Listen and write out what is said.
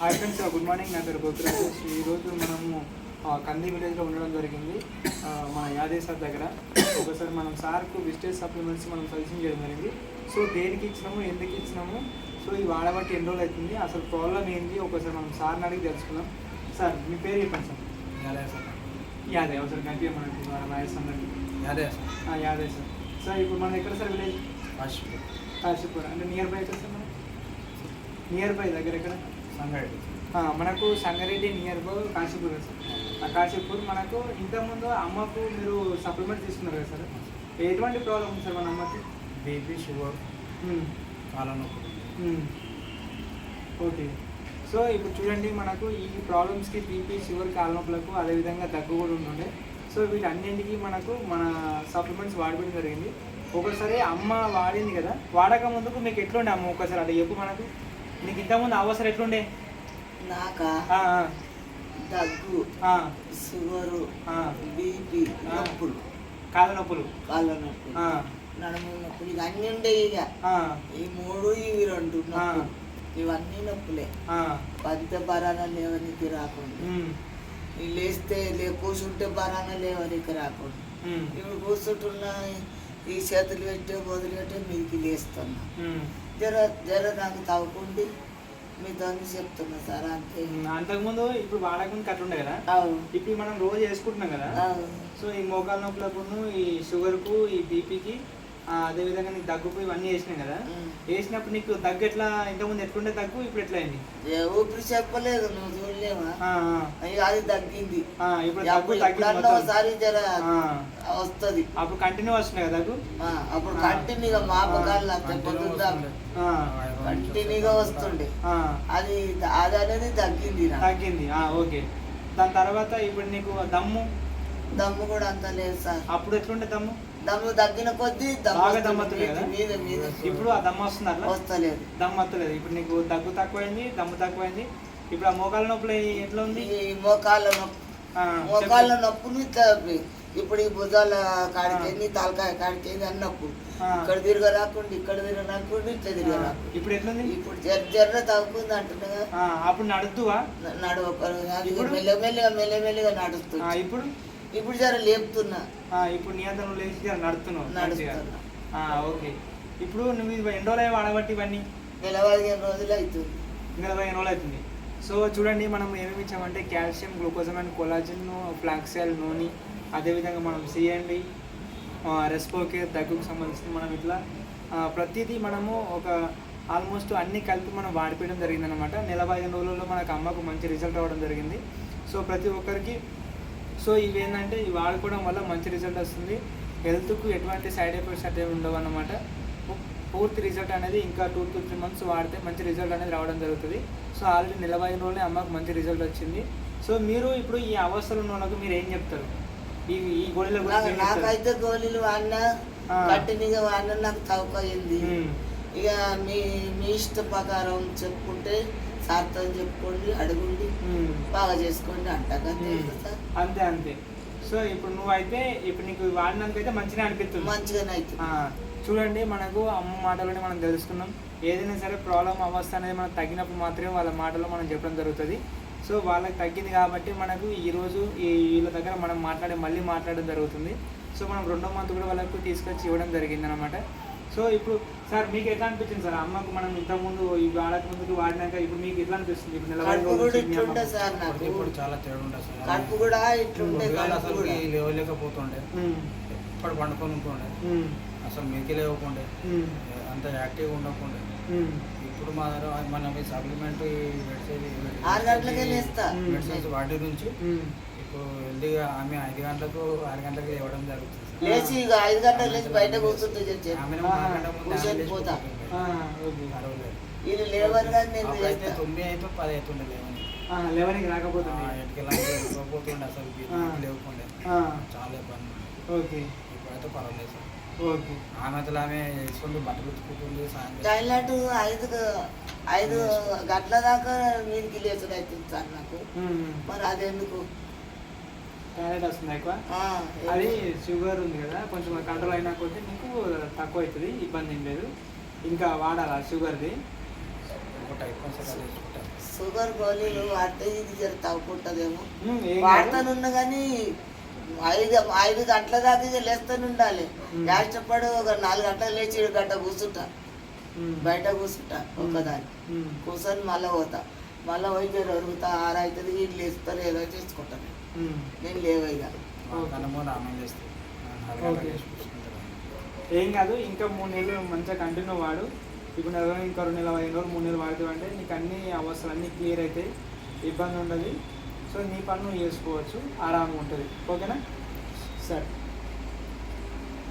Hi friends, good morning. నా పేరు గోపిరాజు. ఈరోజు మనము కంది విలేజ్లో ఉండడం జరిగింది, మన యాదవ్ సార్ దగ్గర. ఒకసారి మనం సార్కు విజిటేజ్ సప్లిమెంట్స్ మనం సజెషన్ చేయడం జరిగింది. సో దేనికి ఇచ్చినాము, ఎందుకు ఇచ్చినాము, సో ఈ వాడబట్టి ఎన్ని రోజులు అవుతుంది, అసలు ప్రాబ్లం ఏంటి, ఒకసారి మనం సార్ని అడిగి తెలుసుకుందాం. సార్ మీ పేరు చెప్పండి సార్. యాదవ్ సార్. యాదవ్. ఒకసారి గట్టిగా మనకి Rajasthan Yadav sir. Yadav sir. Sir ఇప్పుడు మనం ఎక్కడ సార్ విలేజ్? కాశీపూర్. అంటే నియర్ బై ఎక్కడ సార్? మనం నియర్ బై దగ్గర ఎక్కడ? సంగారెడ్డి. మనకు Sangareddy near by Kashipur sir. ఆ కాశీపూర్ మనకు ఇంతకుముందు అమ్మకు మీరు సప్లిమెంట్ తీసుకున్నారు కదా సార్, ఎటువంటి ప్రాబ్లం ఉంది సార్ మన అమ్మకి? బీపీ, షుగర్, కాళ్ళ నొప్పి. ఓకే. సో ఇప్పుడు చూడండి, మనకు ఈ ప్రాబ్లమ్స్కి బీపీ, షుగర్, కాళ్ళ నొప్పులకు అదేవిధంగా దగ్గు కూడా ఉంటుండే. సో వీటన్నింటికి మనకు మన సప్లిమెంట్స్ వాడిపోవడం జరిగింది. ఒకసారి అమ్మ వాడింది కదా, వాడక ముందుకు మీకు ఎట్లుండే అమ్మ? ఒకసారి అంటే చెప్పు మనకు. నీకు ఇంతకుముందు అవసరం ఎట్లుండే? నాకా దగ్గు, షుగరు, బీపీ, నొప్పులు, కాళ్ళ నొప్పులు, నడుము నొప్పులు, ఇక అన్నీ ఉండేవి. ఇక ఈ మూడు, ఇవి రెండు నొప్పులు, ఇవన్నీ నొప్పులే. పెద్ద బరాన లేవనికి రాకుండా, లేస్తే కూర్చుంటే బరాన లేవనికి రాకుండా, ఇప్పుడు కూర్చుంటున్నా ఈ చేతులు పెట్టే బదులు పెట్టే మీదికి లేస్తున్నా. జర నాకు తవ్వుకుండి మీతో చెప్తున్నా సార్, అంతే. అంతకుముందు ఇప్పుడు వాడకుండా అట్లుండే కదా, ఇప్పుడు మనం రోజు వేసుకుంటున్నాం కదా. సో ఈ మోకాల నొప్పులకు, ఈ షుగర్కు, ఈ బీపీకి, అదేవిధంగా నీకు దగ్గుకు ఇవన్నీ వేసినాయి కదా. వేసినప్పుడు నీకు దగ్గు ఎట్లా, ఇంతకుముందు ఎట్లుండే దగ్గు, ఇప్పుడు ఎట్లా అయింది? ఊపిరి చెప్పలేదు, నువ్వు చూడలేవా? అది తగ్గింది. ఇప్పుడు దగ్గు తగ్గింది. ఒకసారి జర వస్తుంది, అప్పుడు కంటిన్యూ వస్తున్నాయి కదా దగ్గు. అప్పుడు కంటిన్యూగా మాపకాలు కంటిన్యూగా వస్తుండే. అది అది అనేది తగ్గింది. ఓకే. దాని తర్వాత ఇప్పుడు నీకు దమ్ము కూడా అంత లేదు సార్. అప్పుడు ఎట్లుండే దమ్ము తగ్గిన కొద్దీ మీద ఇప్పుడు ఆ దమ్ము వస్తుంది, అట్లా వస్తలేదు. దమ్ము వస్తలేదు. ఇప్పుడు నీకు దగ్గు తక్కువైంది, దమ్ము తక్కువైంది. ఇప్పుడు ఆ మోకాళ్ళ నొప్పులు ఎట్లా ఉంది? ఈ మోకాళ్ళ నొప్పులు ఇప్పుడు ఈ భుజాల కాడికేంది, తలకాయ కాడికేంది అన్నప్పుడు ఇక్కడ తిరగ రాకుండా, ఇక్కడ తిరగ రాకుండా, ఇట్లా తిరగ రాకుండా. ఇప్పుడు ఎట్లుంది? ఇప్పుడు జర్ర తగ్గుతుంది అంటున్నా. అప్పుడు నడుద్దువా? మెల్లమెల్లగా నడుస్తున్నా. ఇప్పుడు జర లేపుతున్నా. ఇప్పుడు నియంత్రణ లేచి నడుస్తున్నావు. ఓకే. ఇప్పుడు నువ్వు ఎన్ని రోజులు వాడబట్టి ఇవన్నీ? 15 రోజులు అవుతుంది. 15 రోజులు అవుతుంది. సో చూడండి, మనం ఏమేమి ఇచ్చామంటే కాల్షియం, గ్లూకోజమైన్, కొలాజిన్, ఫ్లాక్సెల్, నూనె, అదేవిధంగా మనం సిఎండి, రెస్పోకేర్, దగ్గుకు సంబంధించి మనం ఇట్లా ప్రతిదీ మనము ఒక ఆల్మోస్ట్ అన్ని కలిపి మనం వాడిపోయడం జరిగిందనమాట. 15 రోజుల్లో మనకు అమ్మకు మంచి రిజల్ట్ అవ్వడం జరిగింది. సో ప్రతి ఒక్కరికి సో ఇవేంటంటే ఇవి వాడుకోవడం వల్ల మంచి రిజల్ట్ వస్తుంది. హెల్త్కు ఎటువంటి సైడ్ ఎఫెక్ట్స్ అంటే ఉండవు అన్నమాట. పూర్తి రిజల్ట్ అనేది ఇంకా 2 to 3 months వాడితే మంచి రిజల్ట్ అనేది రావడం జరుగుతుంది. సో ఆల్రెడీ 15 రోజులే అమ్మకు మంచి రిజల్ట్ వచ్చింది. సో మీరు ఇప్పుడు ఈ అవస్థలు ఉన్న వాళ్ళకు మీరు ఏం చెప్తారు? ఈ గోళీల గురించి నాకైతే గోళీలు వాడినా, కంటిన్యూగా వాడినా నాకు తవ్వుకయింది. ఇక మీ ఇష్ట ప్రకారం చెప్పుకుంటే సార్తో చెప్పుకోండి, అడుగుండి, బాగా చేసుకోండి అంటారు. అంతే. సో ఇప్పుడు నువ్వైతే ఇప్పుడు నీకు వాడినందుకైతే మంచిగా అనిపిస్తుంది. మంచిగానే అవుతుంది. చూడండి, మనకు అమ్మ మాటలోనే మనం తెలుసుకున్నాం. ఏదైనా సరే ప్రాబ్లం అవస్థ అనేది మనకు తగ్గినప్పుడు మాత్రమే వాళ్ళ మాటలో మనం చెప్పడం జరుగుతుంది. సో వాళ్ళకి తగ్గింది కాబట్టి మనకు ఈరోజు వీళ్ళ దగ్గర మనం మళ్ళీ మాట్లాడడం జరుగుతుంది. సో మనం 2వ మంత్ కూడా వాళ్ళకు తీసుకొచ్చి ఇవ్వడం జరిగింది అనమాట. సో ఇప్పుడు సార్ మీకు ఎట్లా అనిపించింది సార్? అమ్మకు మనం ఇంతకుముందు ఈ వాడక ముందుకు వాడినాక ఇప్పుడు మీకు ఎట్లా అనిపిస్తుంది? ఇప్పుడు చాలా తేడా ఉంటుంది సార్. కడుపు కూడా లేవలేకపోతుండే, ఎప్పుడు పండుకొని ఉంటుండే, అసలు మీకు లేవకుండే, అంత యాక్టివ్గా ఉండకుండే. ఇప్పుడు మనం ఈ సప్లిమెంట్ మెడిసిన్స్ వాటి నుంచి ఇప్పుడు హెల్దీగా ఆమె 5 గంటలకు 6 గంటలకు ఇవ్వడం జరుగుతుంది. లేచి 5 గంటలకు లేచి బయట కూర్చుంటే వీళ్ళు లేవని కానీ నేను 9 అయితే 10 అవుతుండే లేవనికి రాకపోతుండే, పోతుండే, అసలు లేవకుండే, చాలా ఇబ్బంది. ఓకే. ఇప్పుడైతే పర్వాలేదు సార్. ఓకే. ఆమె అసలు ఆమె వేసుకుంటూ బట్టలు ఉతుకుంటుంది. టాయిలెట్ 5 గంటల దాకా మీదికి లేచుడు అవుతుంది సార్ నాకు. మరి అదెందుకు? టాయిలెట్ వస్తుంది ఎక్కువ. అది షుగర్ ఉంది కదా, కొంచెం కంట్రోల్ అయినా కొద్దీ నీకు తక్కువ అవుతుంది, ఇబ్బంది ఏం లేదు. ఇంకా వాడాలా షుగర్ది? షుగర్ గోళీలు వాడితే ఇది జర తగ్గుంటుందేమో ఏం కాదు. వాడతానున్నా కానీ 5 గంటల దాకా ఇక లేస్తూనే ఉండాలి. కష్టపడి ఒక 4 గంటలు లేచి 7 గంట కూర్చుంటా, బయట కూర్చుంటా ఒక్కదాన్ని కూర్చొని మళ్ళీ పోతా, మళ్ళీ పోయి అరుగుతా 6 అవుతుంది. వీళ్ళు లేస్తారు ఏదో చేసుకుంటాను, నేను లేవు ఇక. ఓకే. ఏం కాదు, ఇంకా 3 నెలలు మంచిగా కంటిన్యూ వాడు. ఇప్పుడు ఇంకా 2 నెలలు 5 రోజులు 3 నెలలు వాడుతూ అంటే నీకు అన్ని అవసరాలు అన్నీ క్లియర్ అవుతాయి, ఇబ్బంది ఉండదు. సో నీ పని నువ్వు చేసుకోవచ్చు, ఆరాంగా ఉంటుంది. ఓకేనా? సరే.